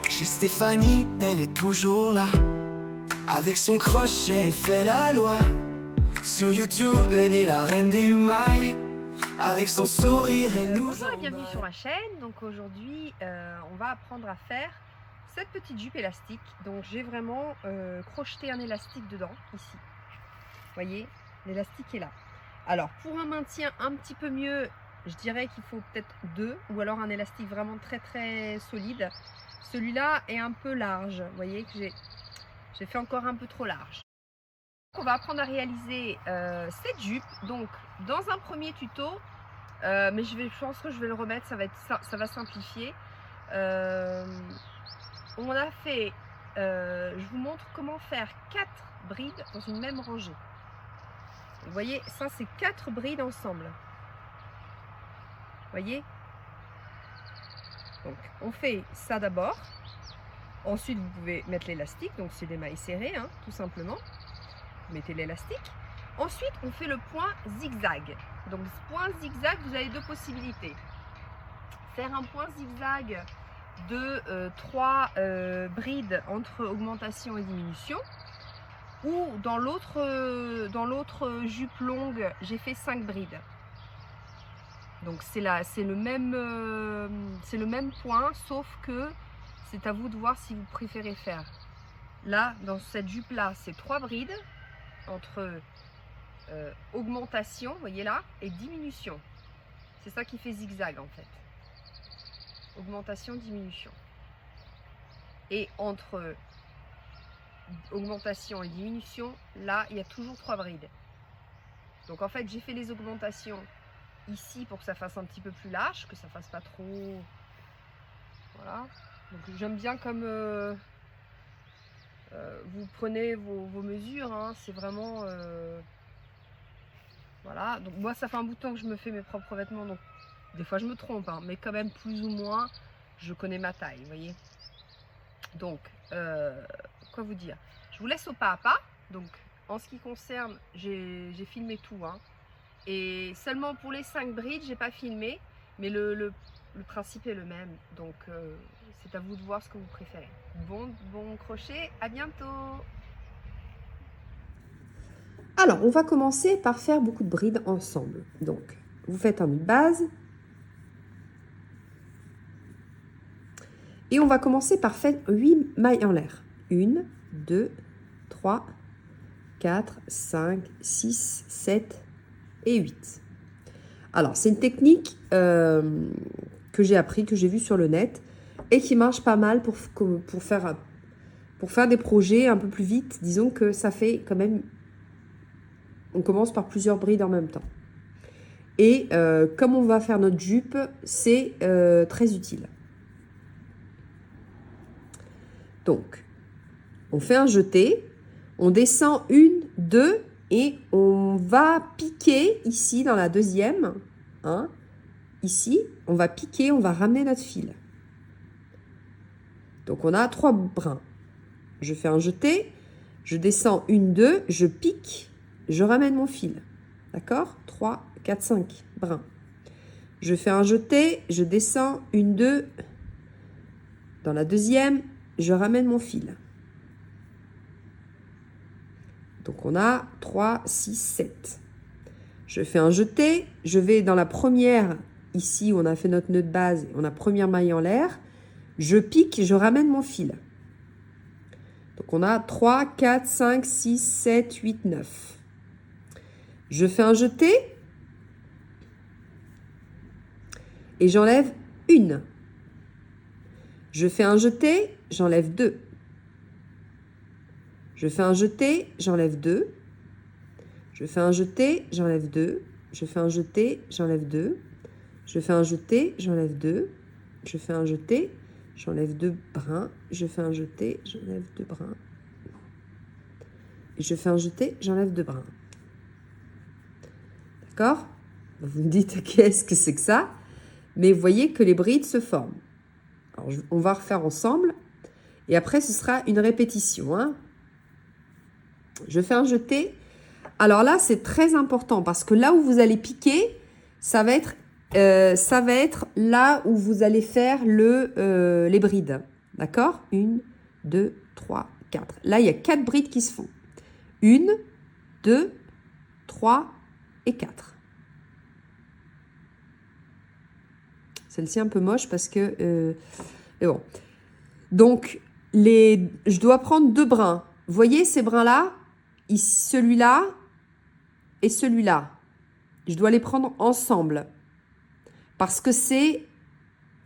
Chez Stéphanie, elle est toujours là. Avec son crochet, elle fait la loi. Sur YouTube, elle est la reine des mailles. Avec son sourire, elle nous Bonjour et bienvenue sur ma chaîne. Donc aujourd'hui, on va apprendre à faire cette petite jupe élastique. Donc j'ai vraiment crocheté un élastique dedans, ici. Vous voyez, l'élastique est là. Alors pour un maintien un petit peu mieux, je dirais qu'il faut peut-être deux, ou alors un élastique vraiment très solide. Celui-là est un peu large, vous voyez que j'ai fait encore un peu trop large. On va apprendre à réaliser cette jupe. Donc dans un premier tuto, mais je pense que je vais le remettre, ça va simplifier. On a fait, je vous montre comment faire 4 brides dans une même rangée. Vous voyez, ça c'est 4 brides ensemble. Vous voyez? Donc on fait ça d'abord. Ensuite vous pouvez mettre l'élastique, donc c'est des mailles serrées, hein, tout simplement. Vous mettez l'élastique. Ensuite on fait le point zigzag. Donc ce point zigzag, vous avez deux possibilités. Faire un point zigzag de 3 brides entre augmentation et diminution. Ou dans l'autre jupe longue, j'ai fait 5 brides. Donc c'est le même point, sauf que c'est à vous de voir si vous préférez faire. Là, dans cette jupe-là, c'est 3 brides entre augmentation, vous voyez là, et diminution. C'est ça qui fait zigzag en fait. Augmentation, diminution. Et entre augmentation et diminution, là, il y a toujours 3 brides. Donc en fait, j'ai fait les augmentations ici pour que ça fasse un petit peu plus large, que ça fasse pas trop... Voilà. Donc j'aime bien comme... vous prenez vos mesures, hein, c'est vraiment... Voilà, donc moi ça fait un bout de temps que je me fais mes propres vêtements, donc des fois je me trompe, hein, mais quand même plus ou moins, je connais ma taille, vous voyez. Donc, quoi vous dire? Je vous laisse au pas à pas. Donc, en ce qui concerne, j'ai filmé tout, hein. Et seulement pour les 5 brides, j'ai pas filmé, mais le principe est le même. Donc, c'est à vous de voir ce que vous préférez. Bon crochet, à bientôt! Alors, on va commencer par faire beaucoup de brides ensemble. Donc, vous faites un nœud de base. Et on va commencer par faire 8 mailles en l'air. 1, 2, 3, 4, 5, 6, 7 et 8. Alors, c'est une technique que j'ai appris, que j'ai vue sur le net et qui marche pas mal pour faire des projets un peu plus vite. Disons que ça fait quand même... On commence par plusieurs brides en même temps. Et comme on va faire notre jupe, c'est très utile. Donc, on fait un jeté, on descend 1, 2 et on va piquer ici dans la deuxième. Hein, ici, on va piquer, on va ramener notre fil. Donc, on a 3 brins. Je fais un jeté, je descends 1, 2, je pique, je ramène mon fil. D'accord? 3, 4, 5 brins. Je fais un jeté, je descends 1, 2. Dans la deuxième, je ramène mon fil. Donc, on a 3, 6, 7. Je fais un jeté. Je vais dans la première, ici, où on a fait notre nœud de base. On a première maille en l'air. Je pique, je ramène mon fil. Donc, on a 3, 4, 5, 6, 7, 8, 9. Je fais un jeté. Et j'enlève 1. Je fais un jeté, j'enlève 2. Je fais un jeté, j'enlève 2. Je fais un jeté, j'enlève 2. Je fais un jeté, j'enlève 2. Je fais un jeté, j'enlève 2. Je fais un jeté, j'enlève 2 brins. Je fais un jeté, j'enlève 2 brins. Et je fais un jeté, j'enlève 2 brins. D'accord? Vous me dites, qu'est-ce que c'est que ça? Mais vous voyez que les brides se forment. Alors, on va refaire ensemble. Et après, ce sera une répétition. Hein. Je fais un jeté. Alors là, c'est très important parce que là où vous allez piquer, ça va être là où vous allez faire les brides. D'accord? 1, 2, 3, 4. Là, il y a 4 brides qui se font. 1, 2, 3 et 4. Celle-ci est un peu moche parce que... mais bon. Donc, je dois prendre 2 brins. Vous voyez ces brins-là? Celui-là et celui-là. Je dois les prendre ensemble. Parce que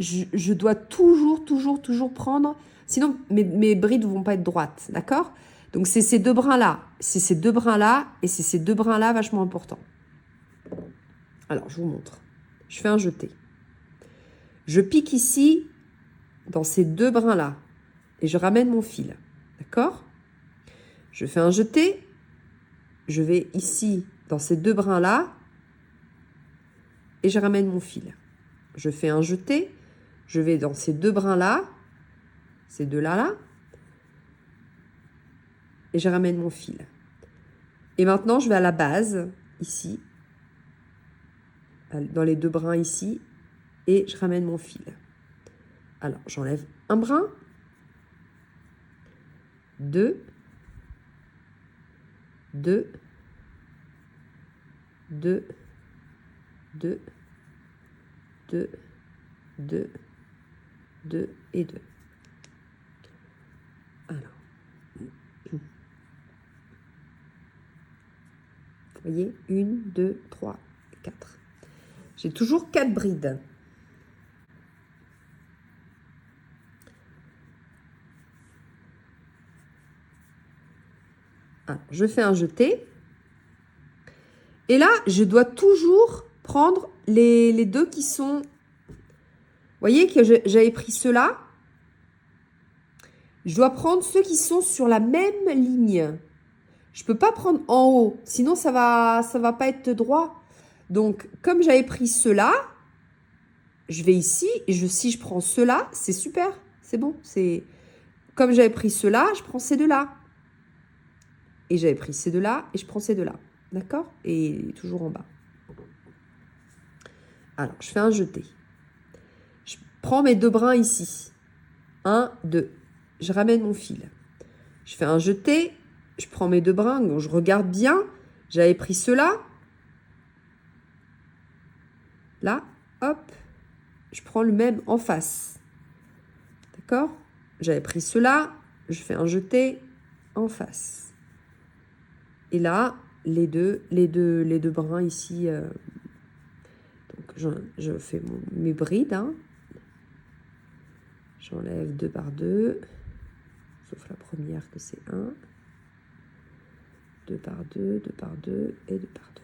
je dois toujours prendre... Sinon, mes brides ne vont pas être droites. D'accord? Donc, c'est ces 2 brins-là. C'est ces 2 brins-là. Et c'est ces 2 brins-là vachement importants. Alors, je vous montre. Je fais un jeté. Je pique ici, dans ces 2 brins-là. Et je ramène mon fil. D'accord? Je fais un jeté. Je vais ici, dans ces 2 brins-là. Et je ramène mon fil. Je fais un jeté. Je vais dans ces 2 brins-là. Ces 2-là, là. Et je ramène mon fil. Et maintenant, je vais à la base, ici. Dans les 2 brins ici. Et je ramène mon fil. Alors, j'enlève un brin. 2. 2. 2. 2. 2. 2. 2 et 2. Alors. Vous voyez? 1, 2, 3, 4. J'ai toujours 4 brides. Alors, je fais un jeté. Et là, je dois toujours prendre les 2 qui sont... Vous voyez que j'avais pris ceux-là. Je dois prendre ceux qui sont sur la même ligne. Je ne peux pas prendre en haut, sinon ça va pas être droit. Donc, comme j'avais pris ceux-là, je vais ici, et si je prends ceux-là, c'est super, c'est bon. Comme j'avais pris ceux-là, je prends ces 2-là. Et j'avais pris ces 2-là, et je prends ces 2-là. D'accord? Et toujours en bas. Alors, je fais un jeté. Je prends mes 2 brins ici. 1, 2. Je ramène mon fil. Je fais un jeté. Je prends mes 2 brins. Donc, je regarde bien. J'avais pris ceux-là. Là, hop. Je prends le même en face. D'accord? J'avais pris ceux-là. Je fais un jeté en face. Et là, les deux brins ici. Donc, je fais mes brides. Hein. J'enlève 2 par 2. Sauf la première que c'est 1. 2 par 2, 2 par 2 et 2 par 2.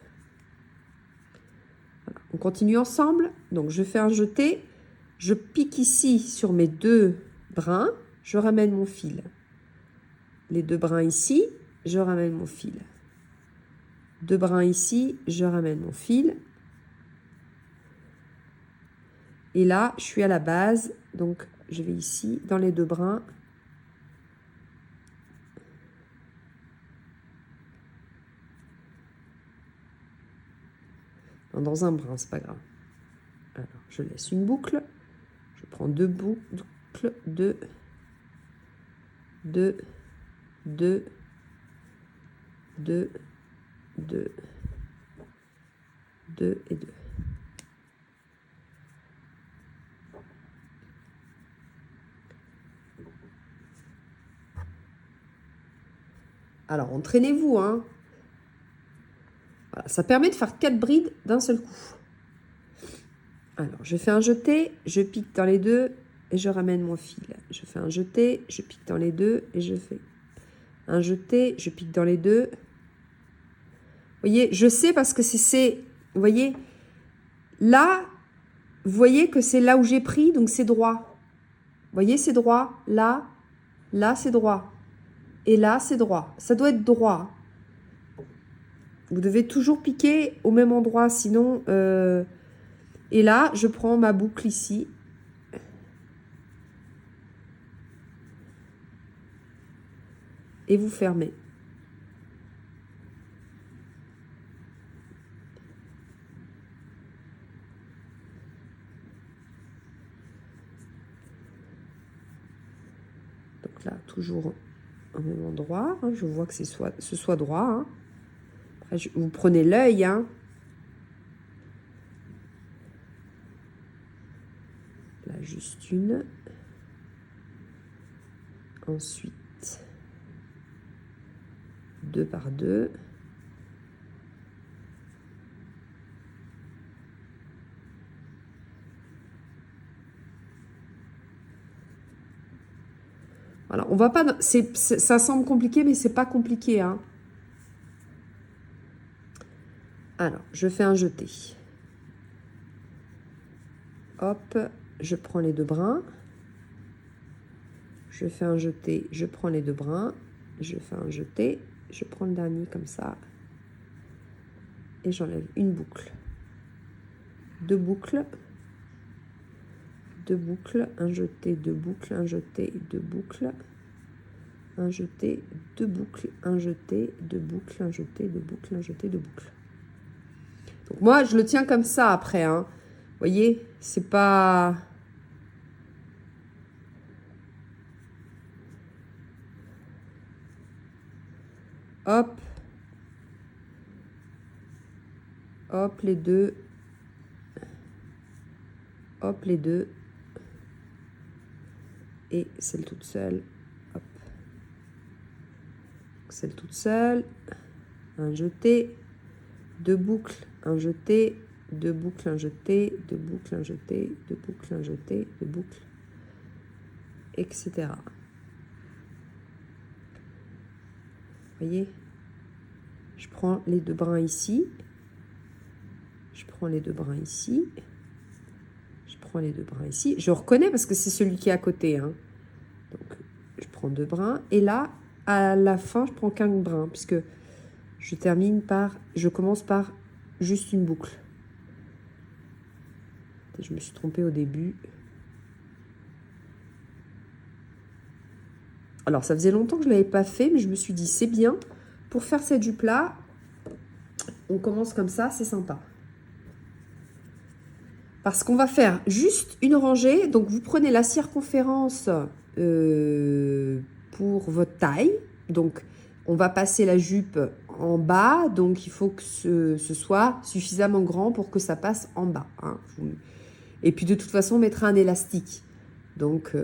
Voilà. On continue ensemble. Donc, je fais un jeté. Je pique ici sur mes 2 brins. Je ramène mon fil. Les 2 brins ici, je ramène mon fil. 2 brins ici, je ramène mon fil. Et là, je suis à la base. Donc, je vais ici, dans les 2 brins. Dans un brin, c'est pas grave. Alors, je laisse une boucle. Je prends 2 boucles. 2, 2, 2, 2, 2, 2 et 2. Alors, entraînez-vous, hein. Voilà, ça permet de faire 4 brides d'un seul coup. Alors, je fais un jeté, je pique dans les 2 et je ramène mon fil. Je fais un jeté, je pique dans les 2 et je fais un jeté, je pique dans les 2. Vous voyez, je sais parce que c'est... Vous voyez, là, vous voyez que c'est là où j'ai pris, donc c'est droit. Vous voyez, c'est droit. Là, c'est droit. Et là, c'est droit. Ça doit être droit. Vous devez toujours piquer au même endroit, sinon... Et là, je prends ma boucle ici. Et vous fermez. là, toujours au même endroit. Hein. Je vois que ce soit droit. Hein. Après, vous prenez l'œil. Hein. Là, juste une. Ensuite, 2 par 2. Voilà, on va pas. Ça semble compliqué, mais c'est pas compliqué. Hein. Alors, je fais un jeté. Hop, je prends les 2 brins. Je fais un jeté, je prends les 2 brins. Je fais un jeté, je prends le dernier comme ça. Et j'enlève une boucle. 2 boucles. 2 boucles, un jeté, 2 boucles, un jeté, 2 boucles. Un jeté, 2 boucles, un jeté, 2 boucles, un jeté, 2 boucles, un jeté, 2 boucles. Donc moi, je le tiens comme ça après. Hein. Vous voyez, c'est pas... Hop. Hop, les 2. Hop, les 2. Et celle toute seule. Hop. Celle toute seule. Un jeté. 2 boucles, un jeté. 2 boucles, un jeté. 2 boucles, un jeté. 2 boucles, un jeté. 2 boucles. Etc. Vous voyez? Je prends les 2 brins ici. Je prends les 2 brins ici. Je prends les 2 brins ici. Je reconnais parce que c'est celui qui est à côté. Hein. Donc, je prends 2 brins. Et là, à la fin, je prends qu'un brin. Puisque je termine par... Je commence par juste une boucle. Je me suis trompée au début. Alors, ça faisait longtemps que je ne l'avais pas fait. Mais je me suis dit, c'est bien. Pour faire cette jupe-là, on commence comme ça. C'est sympa. Parce qu'on va faire juste une rangée. Donc, vous prenez la circonférence pour votre taille. Donc, on va passer la jupe en bas. Donc, il faut que ce soit suffisamment grand pour que ça passe en bas. Hein. Et puis, de toute façon, on mettra un élastique. Donc,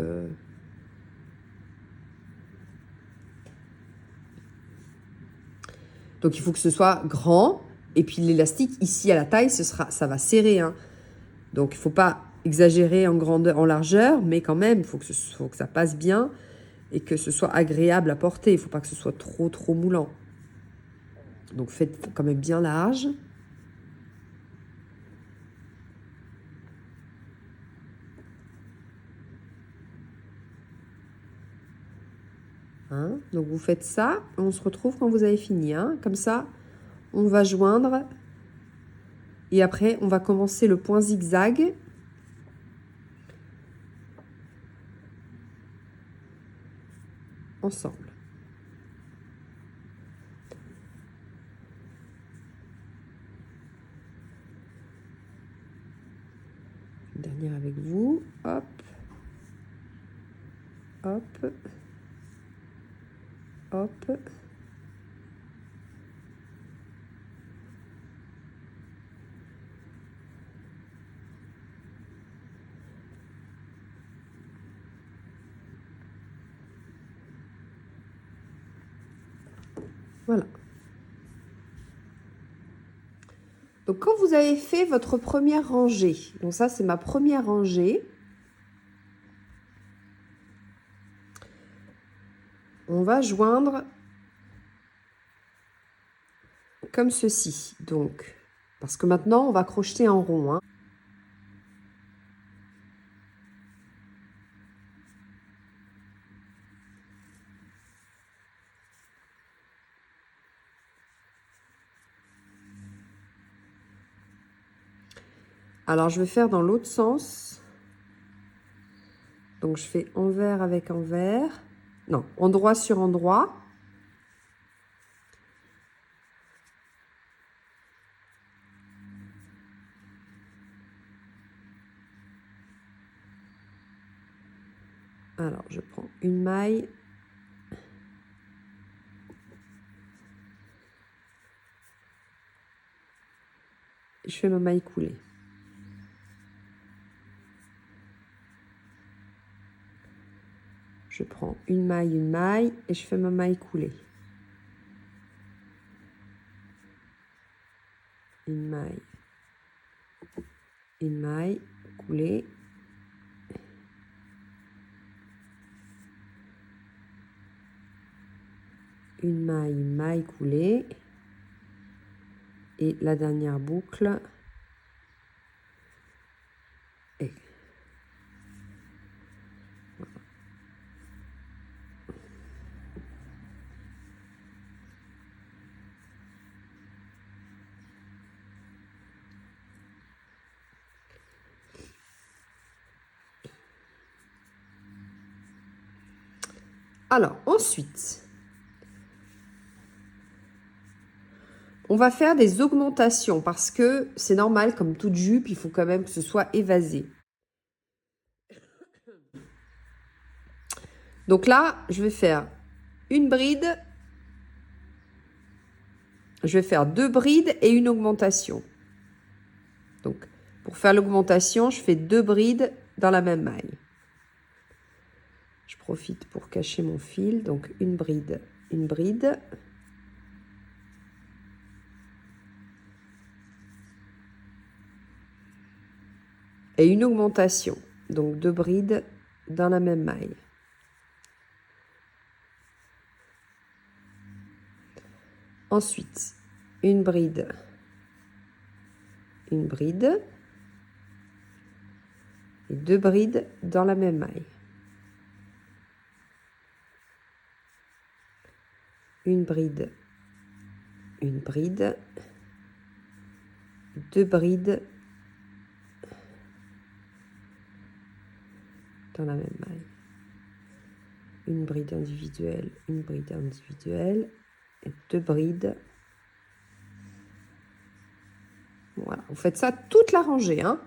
il faut que ce soit grand. Et puis, l'élastique, ici, à la taille, ça va serrer. Hein. Donc, il ne faut pas exagérer en grandeur, en largeur, mais quand même, il faut que ça passe bien et que ce soit agréable à porter. Il ne faut pas que ce soit trop moulant. Donc, faites quand même bien large. Hein? Donc, vous faites ça. On se retrouve quand vous avez fini. Hein? Comme ça, on va joindre. Et après, on va commencer le point zigzag. Ensemble. Une dernière avec vous. Hop. Hop. Hop. Voilà. Donc, quand vous avez fait votre première rangée, donc ça, c'est ma première rangée, on va joindre comme ceci. Donc, parce que maintenant, on va crocheter en rond. Hein. Alors, je vais faire dans l'autre sens. Donc, je fais envers avec envers. Non, endroit sur endroit. Alors, je prends une maille, fais ma maille coulée. Je prends une maille et je fais ma maille coulée. Une maille coulée. Une maille coulée. Et la dernière boucle. Et alors, ensuite, on va faire des augmentations parce que c'est normal, comme toute jupe, il faut quand même que ce soit évasé. Donc là, je vais faire une bride, je vais faire 2 brides et une augmentation. Donc, pour faire l'augmentation, je fais 2 brides dans la même maille. Je profite pour cacher mon fil, donc une bride. Et une augmentation, donc 2 brides dans la même maille. Ensuite, une bride, et 2 brides dans la même maille. Une bride, 2 brides dans la même maille. Une bride individuelle, et 2 brides. Voilà, vous faites ça toute la rangée, hein.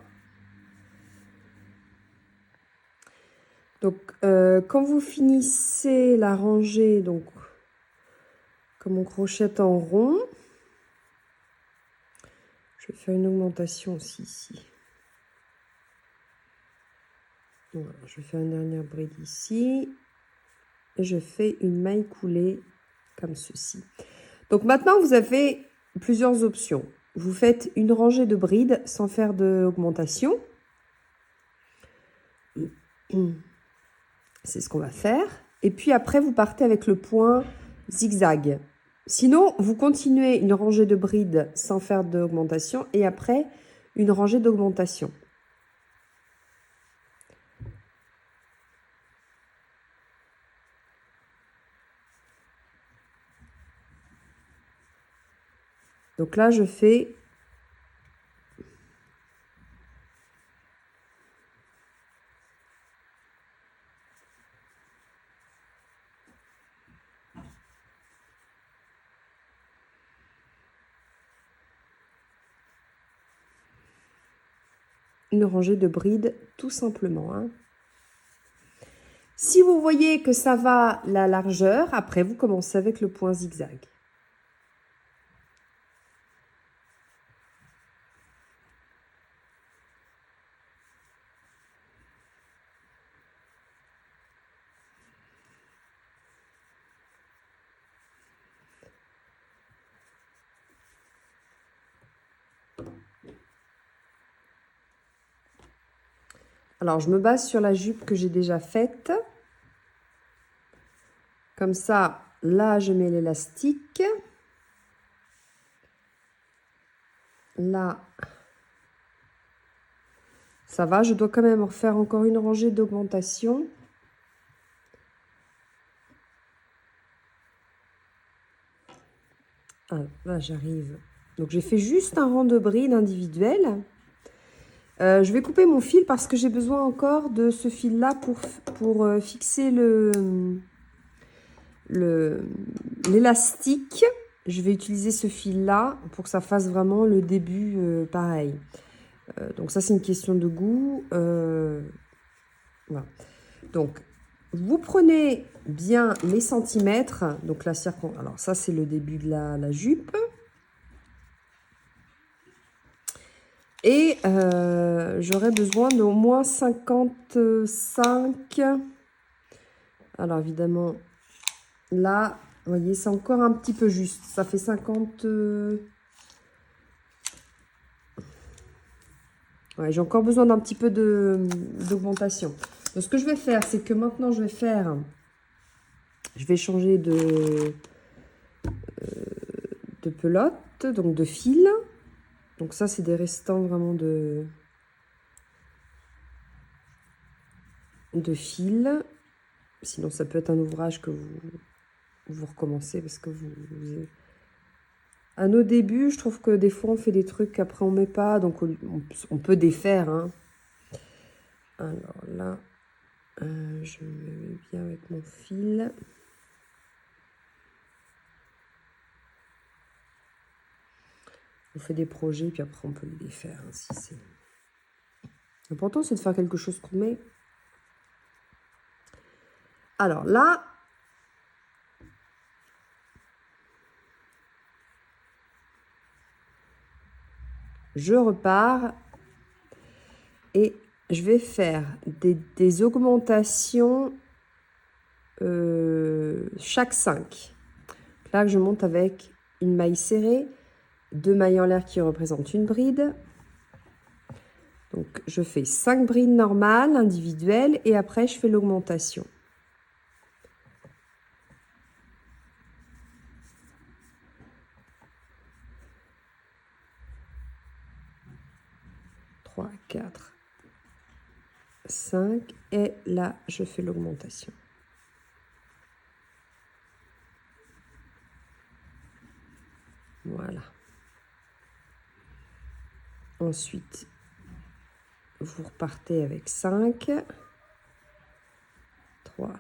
Donc, quand vous finissez la rangée, donc, comme on crochette en rond, je vais faire une augmentation aussi ici. Voilà, je vais faire une dernière bride ici. Et je fais une maille coulée comme ceci. Donc maintenant, vous avez plusieurs options. Vous faites une rangée de brides sans faire d'augmentation. C'est ce qu'on va faire. Et puis après, vous partez avec le point zigzag. Sinon, vous continuez une rangée de brides sans faire d'augmentation et après, une rangée d'augmentation. Donc là, je fais une rangée de brides tout simplement, hein. Si vous voyez que ça va la largeur, après vous commencez avec le point zigzag. Alors, je me base sur la jupe que j'ai déjà faite. Comme ça, là, je mets l'élastique. Là, ça va. Je dois quand même refaire encore une rangée d'augmentation. Alors, là, j'arrive. Donc, j'ai fait juste un rang de brides individuelles. Je vais couper mon fil parce que j'ai besoin encore de ce fil-là pour fixer l'élastique. Je vais utiliser ce fil-là pour que ça fasse vraiment le début pareil. Donc ça, c'est une question de goût. Voilà. Donc, vous prenez bien les centimètres. Donc, alors ça, c'est le début de la jupe. Et j'aurai besoin d'au moins 55. Alors évidemment, là, vous voyez, c'est encore un petit peu juste. Ça fait 50... Ouais, j'ai encore besoin d'un petit peu d'augmentation. Donc ce que je vais faire, c'est que maintenant je vais changer de pelote, donc de fil. Donc ça, c'est des restants vraiment de fil. Sinon, ça peut être un ouvrage que vous recommencez parce que à nos débuts, je trouve que des fois, on fait des trucs qu'après, on met pas. Donc, on peut défaire. Hein. Alors là, je me mets bien avec mon fil. On fait des projets, puis après, on peut les défaire. Hein, si c'est... L'important, c'est de faire quelque chose qu'on met. Alors là, je repars et je vais faire des augmentations chaque 5. Là, je monte avec une maille serrée, 2 mailles en l'air qui représentent une bride. Donc, je fais 5 brides normales, individuelles, et après, je fais l'augmentation. Trois, 4, 5, et là, je fais l'augmentation. Voilà. Ensuite, vous repartez avec 5, 3,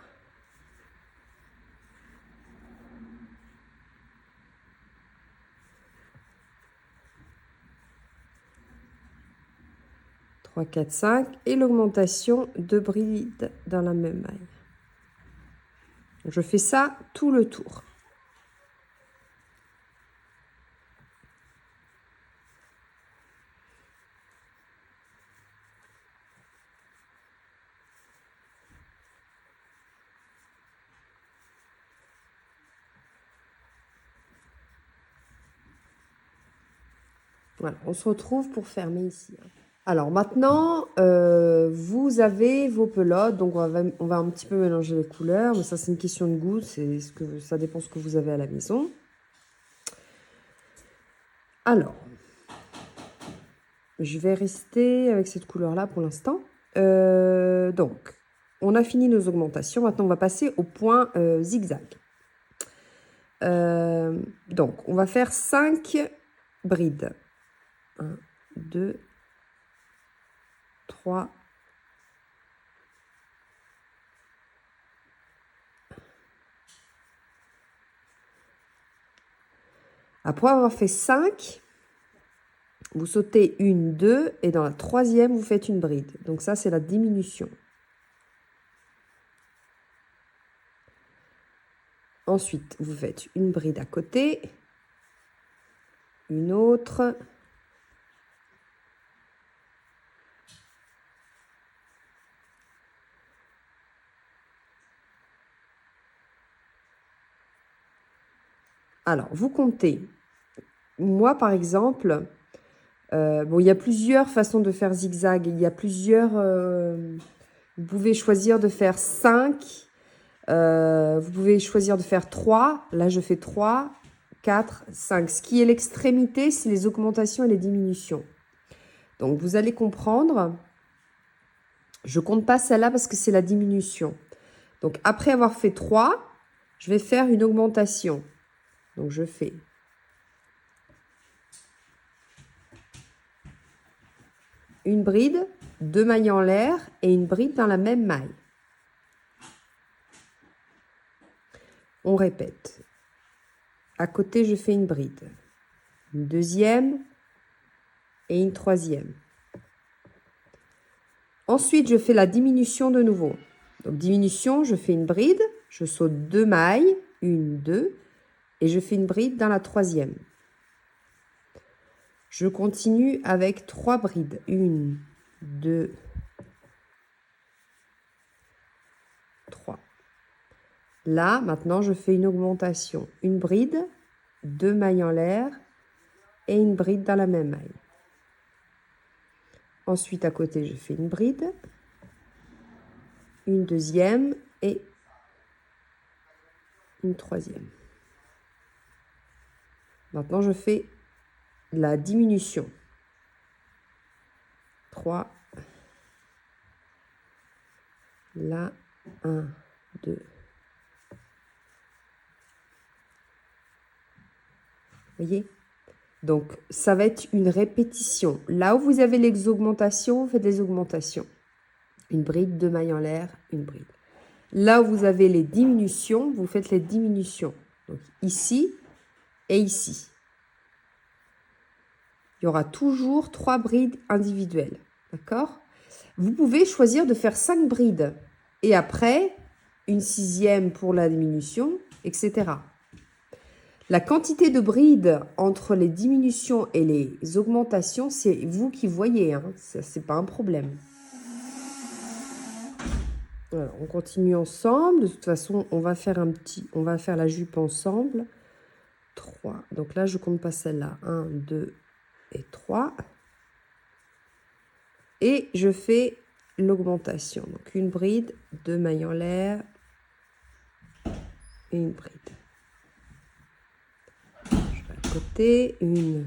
3, 4, 5 et l'augmentation de brides dans la même maille. Je fais ça tout le tour. Voilà, on se retrouve pour fermer ici. Alors maintenant, vous avez vos pelotes, donc on va un petit peu mélanger les couleurs, mais ça c'est une question de goût, ça dépend ce que vous avez à la maison. Alors, je vais rester avec cette couleur-là pour l'instant. Donc, on a fini nos augmentations, maintenant on va passer au point zigzag. Donc, on va faire 5 brides. 1, 2, 3, après avoir fait 5, vous sautez 1, 2, et dans la troisième, vous faites une bride. Donc ça, c'est la diminution. Ensuite, vous faites une bride à côté, une autre, alors, vous comptez. Moi, par exemple, bon, il y a plusieurs façons de faire zigzag. Il y a plusieurs... vous pouvez choisir de faire 5. Vous pouvez choisir de faire 3. Là, je fais 3, 4, 5. Ce qui est l'extrémité, c'est les augmentations et les diminutions. Donc, vous allez comprendre. Je ne compte pas celle-là parce que c'est la diminution. Donc, après avoir fait 3, je vais faire une augmentation. Donc, je fais une bride, 2 mailles en l'air et une bride dans la même maille. On répète. À côté, je fais une bride. Une deuxième et une troisième. Ensuite, je fais la diminution de nouveau. Donc, diminution, je fais une bride, je saute 2 mailles, 1, 2, et je fais une bride dans la troisième. Je continue avec 3 brides. 1, 2, 3. Là, maintenant, je fais une augmentation. Une bride, 2 mailles en l'air et une bride dans la même maille. Ensuite, à côté, je fais une bride, une deuxième et une troisième. Maintenant, je fais la diminution. 3. Là, 1, 2. Voyez? Donc, ça va être une répétition. Là où vous avez les augmentations, vous faites des augmentations. Une bride, 2 mailles en l'air, une bride. Là où vous avez les diminutions, vous faites les diminutions. Donc, ici et ici. Il y aura toujours 3 brides individuelles. D'accord? Vous pouvez choisir de faire 5 brides. Et après, une 6e pour la diminution, etc. La quantité de brides entre les diminutions et les augmentations, c'est vous qui voyez. Hein. Ce n'est pas un problème. Alors, on continue ensemble. De toute façon, on va faire la jupe ensemble. 3. Donc là, je compte pas celle-là. 1, 2 et 3. Et je fais l'augmentation. Donc une bride, 2 mailles en l'air et une bride. Je vais à côté. 1,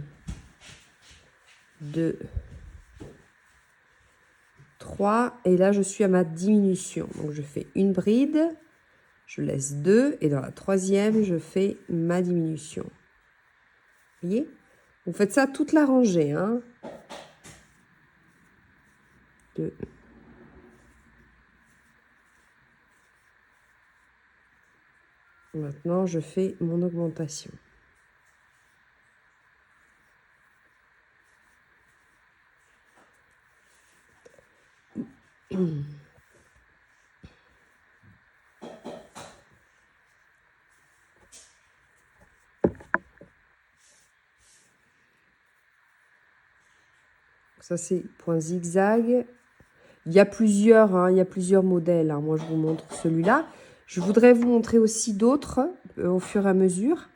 2, 3. Et là, je suis à ma diminution. Donc je fais une bride, je laisse 2 et dans la troisième, je fais ma diminution. Vous voyez? Vous faites ça toute la rangée. Hein? 2. Maintenant, je fais mon augmentation. Ça, c'est point zigzag. Il y a plusieurs modèles. Hein. Moi, je vous montre celui-là. Je voudrais vous montrer aussi d'autres au fur et à mesure.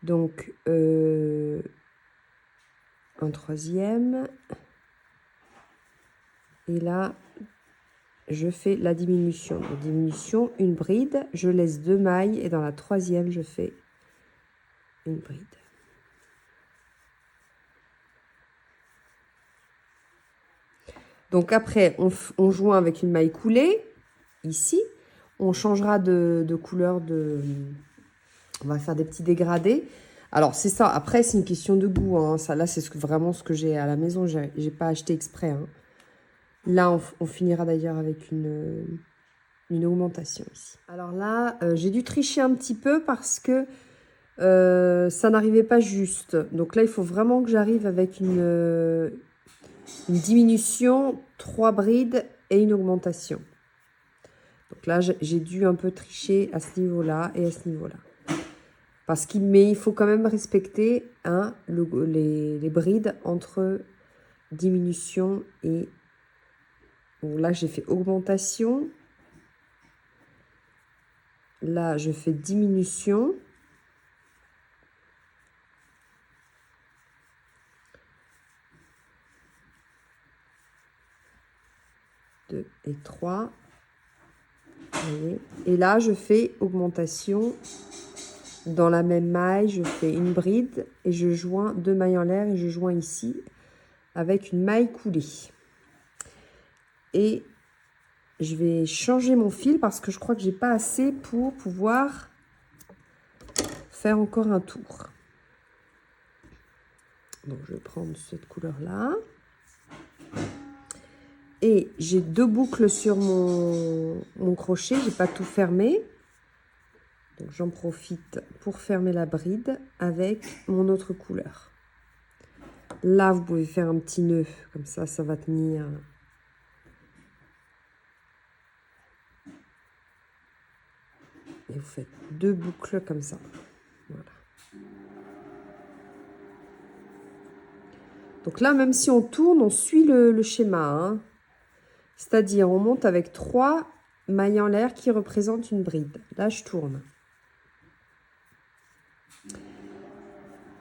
Donc, un troisième. Et là, je fais la diminution. La diminution, une bride. Je laisse 2 mailles. Et dans la troisième, je fais une bride. Donc après, on joint avec une maille coulée, ici. On changera de couleur On va faire des petits dégradés. Alors, c'est ça. Après, c'est une question de goût. Hein. Ça, là, c'est vraiment ce que j'ai à la maison. Je n'ai pas acheté exprès. Hein. Là, on finira d'ailleurs avec une augmentation ici. Alors là, j'ai dû tricher un petit peu parce que ça n'arrivait pas juste. Donc là, il faut vraiment que j'arrive avec une diminution, 3 brides et une augmentation. Donc là, j'ai dû un peu tricher à ce niveau-là et à ce niveau-là. Mais il faut quand même respecter hein, les brides entre diminution et... Bon, là, j'ai fait augmentation. Là, je fais diminution. Deux et 3. Voyez. Et là, je fais augmentation. Dans la même maille, je fais une bride et je joins 2 mailles en l'air et je joins ici avec une maille coulée. Et je vais changer mon fil parce que je crois que j'ai pas assez pour pouvoir faire encore un tour. Donc, je vais prendre cette couleur-là. Et j'ai 2 boucles sur mon crochet. J'ai pas tout fermé. Donc, j'en profite pour fermer la bride avec mon autre couleur. Là, vous pouvez faire un petit nœud. Comme ça, ça va tenir. Et vous faites 2 boucles comme ça. Voilà. Donc là, même si on tourne, on suit le schéma, hein. C'est-à-dire, on monte avec 3 mailles en l'air qui représentent une bride. Là, je tourne.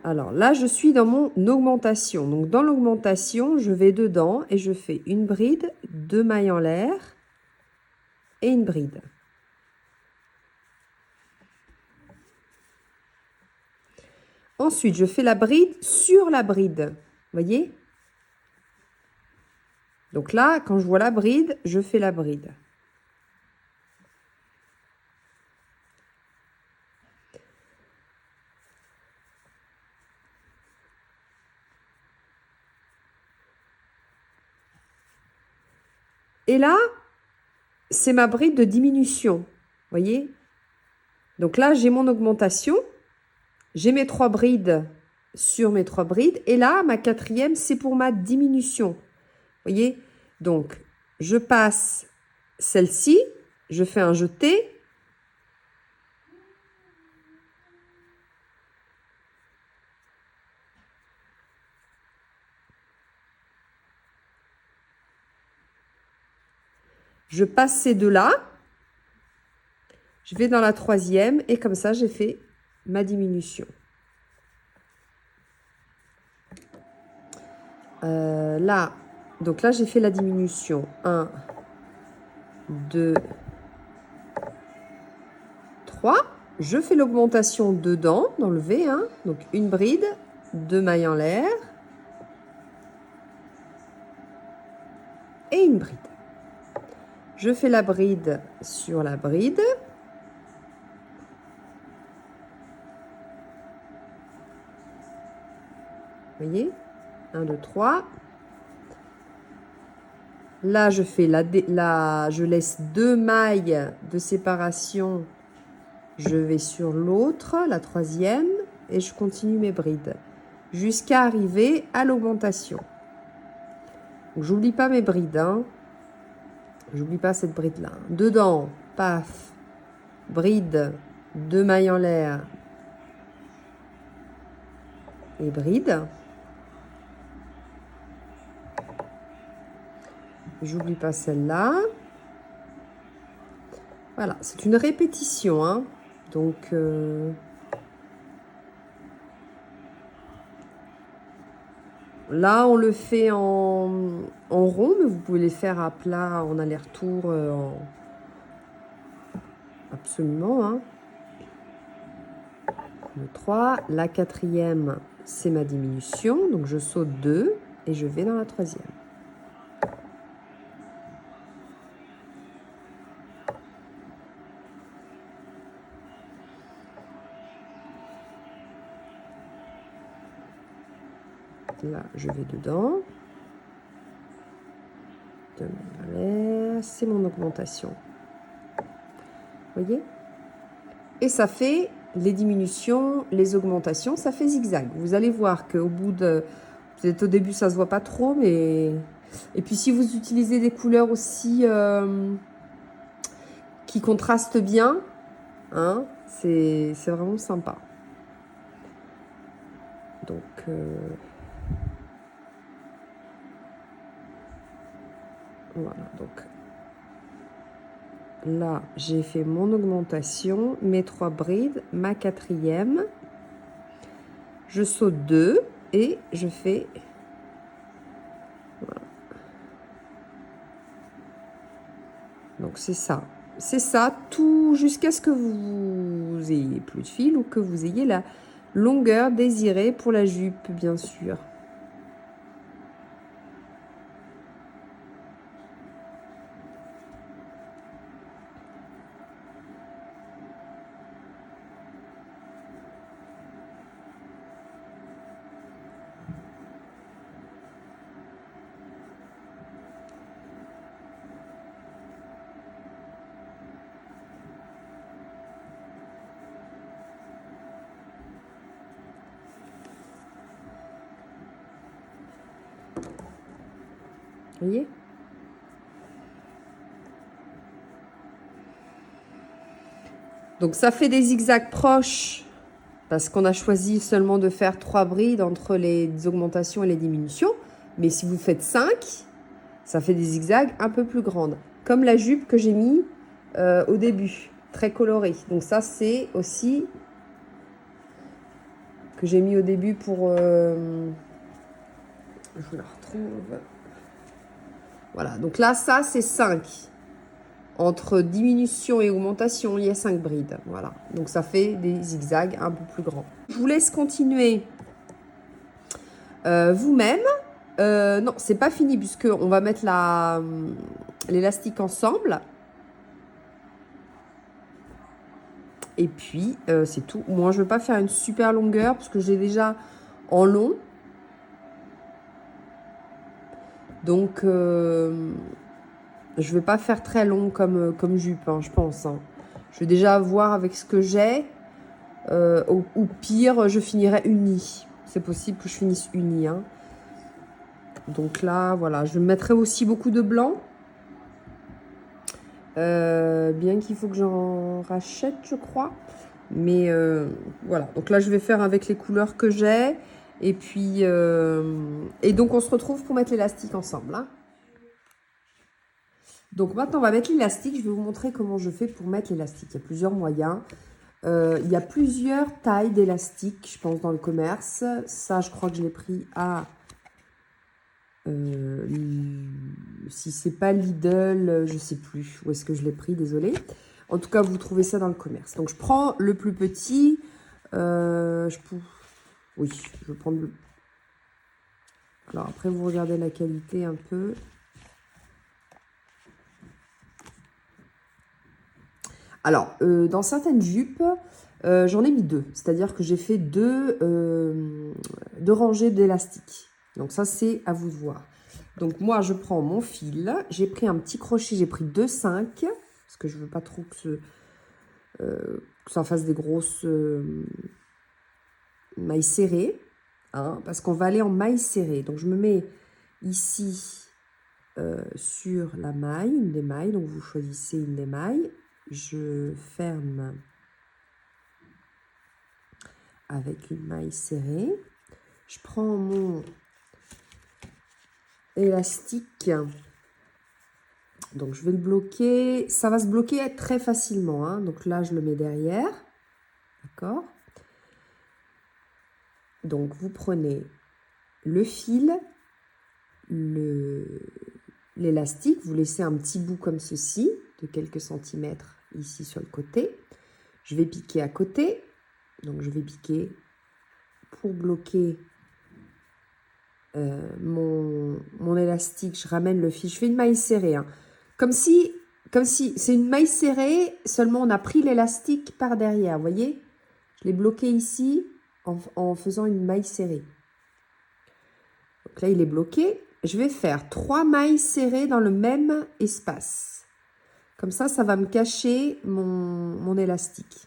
Alors là, je suis dans mon augmentation. Donc dans l'augmentation, je vais dedans et je fais une bride, 2 mailles en l'air et une bride. Ensuite, je fais la bride sur la bride. Vous voyez? Donc là, quand je vois la bride, je fais la bride. Et là, c'est ma bride de diminution. Vous voyez? Donc là, j'ai mon augmentation. J'ai mes 3 brides sur mes 3 brides. Et là, ma 4e, c'est pour ma diminution. Vous voyez? Donc, je passe celle-ci. Je fais un jeté. Je passe ces deux-là. Je vais dans la 3e. Et comme ça, j'ai fait ma diminution. Là, donc là, j'ai fait la diminution. 1, 2, 3. Je fais l'augmentation dedans, dans le V. Hein. Donc, une bride, 2 mailles en l'air. Et une bride. Je fais la bride sur la bride. Vous voyez? 1, 2, 3. Là, je fais je laisse 2 mailles de séparation. Je vais sur l'autre, la 3e, et je continue mes brides jusqu'à arriver à l'augmentation. J'oublie pas mes brides, hein. J'oublie pas cette bride-là. Dedans, paf, bride, 2 mailles en l'air et bride. J'oublie pas celle-là. Voilà, c'est une répétition, hein. Donc, là, on le fait en rond, mais vous pouvez les faire à plat, en aller-retour, absolument, hein. Le 3, la 4e, c'est ma diminution. Donc, je saute 2 et je vais dans la 3e. Là, je vais dedans. C'est mon augmentation. Vous voyez? Et ça fait les diminutions, les augmentations, ça fait zigzag. Vous allez voir qu'au bout de... Peut-être au début, ça ne se voit pas trop, mais... Et puis, si vous utilisez des couleurs aussi qui contrastent bien, hein, c'est vraiment sympa. Donc... Voilà, donc là, j'ai fait mon augmentation, mes 3 brides, ma 4e. Je saute 2 et je fais... Voilà. Donc, c'est ça. C'est ça, tout jusqu'à ce que vous ayez plus de fil ou que vous ayez la longueur désirée pour la jupe, bien sûr. Vous voyez? Donc, ça fait des zigzags proches parce qu'on a choisi seulement de faire 3 brides entre les augmentations et les diminutions. Mais si vous faites 5, ça fait des zigzags un peu plus grandes. Comme la jupe que j'ai mis au début, très colorée. Donc ça, c'est aussi que j'ai mis au début pour... je vous la retrouve. Voilà, donc là, ça, c'est 5. Entre diminution et augmentation, il y a 5 brides. Voilà, donc ça fait des zigzags un peu plus grands. Je vous laisse continuer vous-même. Non, c'est pas fini puisque on va mettre l'élastique ensemble. Et puis, c'est tout. Moi, je ne veux pas faire une super longueur parce que j'ai déjà en long. Donc, je ne vais pas faire très long comme jupe, hein, je pense. Hein. Je vais déjà voir avec ce que j'ai. Ou pire, je finirai unie. C'est possible que je finisse unie. Hein. Donc là, voilà. Je mettrai aussi beaucoup de blanc. Bien qu'il faut que j'en rachète, je crois. Mais voilà. Donc là, je vais faire avec les couleurs que j'ai. Et puis, et donc, on se retrouve pour mettre l'élastique ensemble. Hein. Donc maintenant, on va mettre l'élastique. Je vais vous montrer comment je fais pour mettre l'élastique. Il y a plusieurs moyens. Il y a plusieurs tailles d'élastique, je pense, dans le commerce. Ça, je crois que je l'ai pris à... si c'est pas Lidl, je sais plus où est-ce que je l'ai pris, désolé. En tout cas, vous trouvez ça dans le commerce. Donc, je prends le plus petit. Oui, je vais prendre le... Alors, après, vous regardez la qualité un peu. Alors, dans certaines jupes, j'en ai mis 2. C'est-à-dire que j'ai fait deux rangées d'élastiques. Donc, ça, c'est à vous de voir. Donc, moi, je prends mon fil. J'ai pris un petit crochet. J'ai pris 2,5. Parce que je ne veux pas trop que ça fasse des grosses mailles serrées. Hein, parce qu'on va aller en mailles serrées. Donc, je me mets ici sur la maille, une des mailles. Donc, vous choisissez une des mailles. Je ferme avec une maille serrée. Je prends mon élastique. Donc, je vais le bloquer. Ça va se bloquer très facilement. Hein. Donc là, je le mets derrière. D'accord? Donc, vous prenez le fil, l'élastique. Vous laissez un petit bout comme ceci, de quelques centimètres ici sur le côté. Je vais piquer à côté. Donc, je vais piquer pour bloquer mon élastique. Je ramène le fil. Je fais une maille serrée. Hein. Comme si c'est une maille serrée, seulement on a pris l'élastique par derrière. Vous voyez? Je l'ai bloqué ici en faisant une maille serrée. Donc là, il est bloqué. Je vais faire 3 mailles serrées dans le même espace. Comme ça, ça va me cacher mon élastique.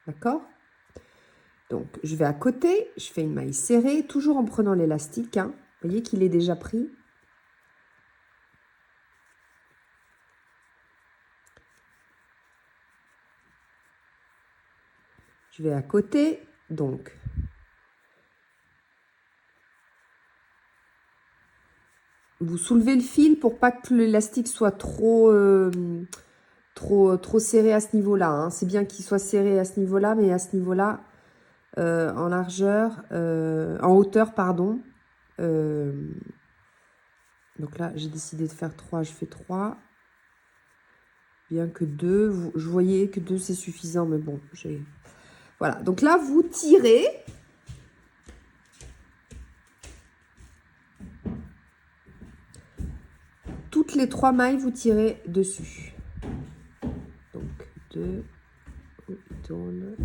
D'accord? Donc, je vais à côté, je fais une maille serrée, toujours en prenant l'élastique. Hein. Vous voyez qu'il est déjà pris. Je vais à côté, donc. Vous soulevez le fil pour pas que l'élastique soit trop serré à ce niveau-là. Hein. C'est bien qu'il soit serré à ce niveau-là, mais à ce niveau-là, en largeur, en hauteur, pardon. Donc là, j'ai décidé de faire 3, je fais 3. Bien que 2, je voyais que 2 c'est suffisant, mais bon, voilà. Donc là, vous tirez. Toutes les 3 mailles, vous tirez dessus. Donc 2, il tourne.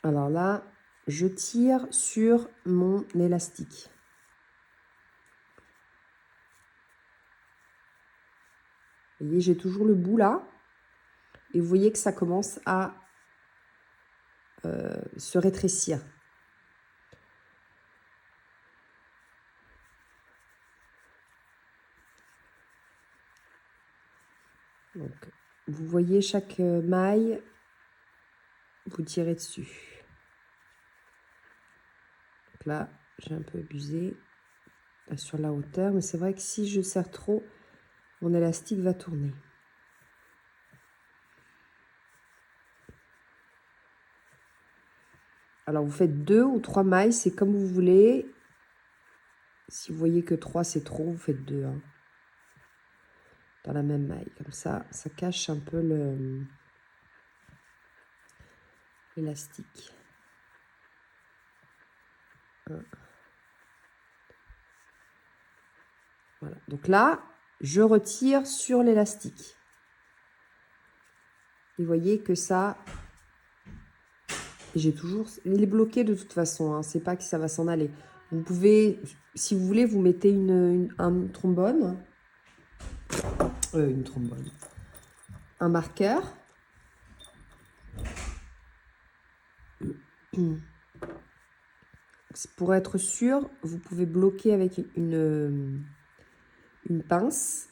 Alors là, je tire sur mon élastique. Vous voyez, j'ai toujours le bout là. Et vous voyez que ça commence à se rétrécir. Donc, vous voyez chaque maille, vous tirez dessus. Donc là, j'ai un peu abusé sur la hauteur, mais c'est vrai que si je serre trop, mon élastique va tourner. Alors, vous faites 2 ou 3 mailles, c'est comme vous voulez. Si vous voyez que 3, c'est trop, vous faites 2. Hein, dans la même maille. Comme ça cache un peu l'élastique. Voilà. Donc là, je retire sur l'élastique. Et vous voyez que ça... J'ai toujours... Il est bloqué de toute façon, hein, c'est pas que ça va s'en aller. Vous pouvez, si vous voulez, vous mettez un trombone. Un marqueur. Pour être sûr, vous pouvez bloquer avec une pince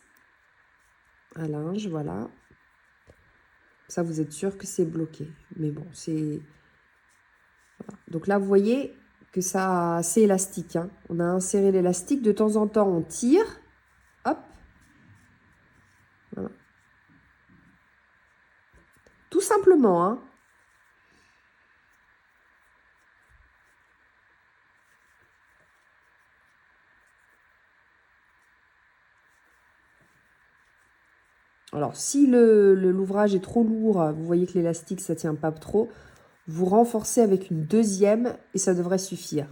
à linge, voilà. Ça, vous êtes sûr que c'est bloqué. Mais bon, c'est... Voilà. Donc là, vous voyez que ça, c'est élastique. Hein. On a inséré l'élastique. De temps en temps, on tire. Hop. Voilà. Tout simplement, hein. Alors, si l'ouvrage est trop lourd, vous voyez que l'élastique, ça ne tient pas trop, vous renforcez avec une deuxième et ça devrait suffire.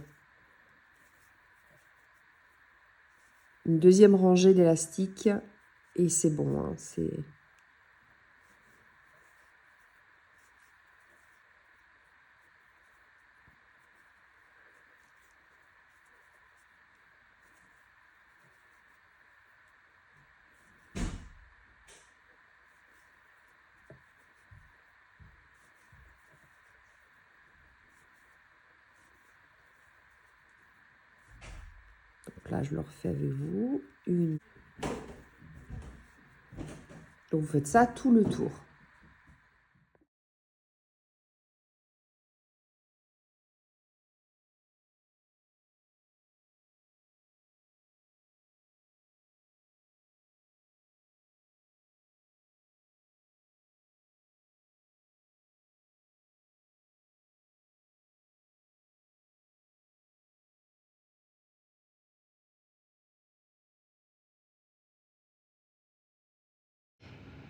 Une deuxième rangée d'élastique et c'est bon. Hein, c'est... Donc là, je le refais avec vous. Une. Donc, vous faites ça tout le tour.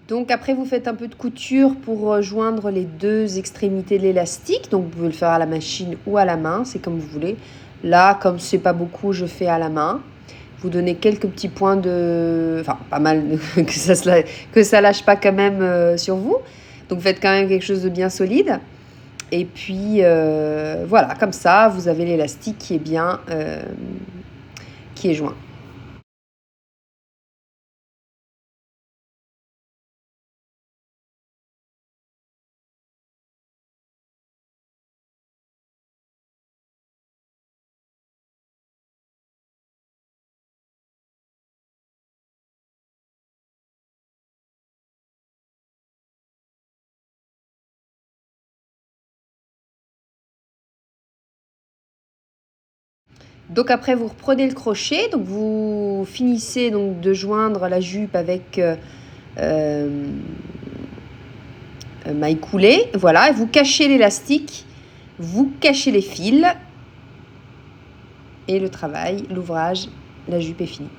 Donc après, vous faites un peu de couture pour joindre les deux extrémités de l'élastique. Donc vous pouvez le faire à la machine ou à la main, c'est comme vous voulez. Là, comme c'est pas beaucoup, je fais à la main. Vous donnez quelques petits points de... Enfin, pas mal, que ça lâche pas quand même sur vous. Donc faites quand même quelque chose de bien solide. Et puis, voilà, comme ça, vous avez l'élastique qui est bien... qui est joint. Donc après, vous reprenez le crochet, donc vous finissez donc de joindre la jupe avec maille coulée, voilà, et vous cachez l'élastique, vous cachez les fils, et le travail, l'ouvrage, la jupe est finie.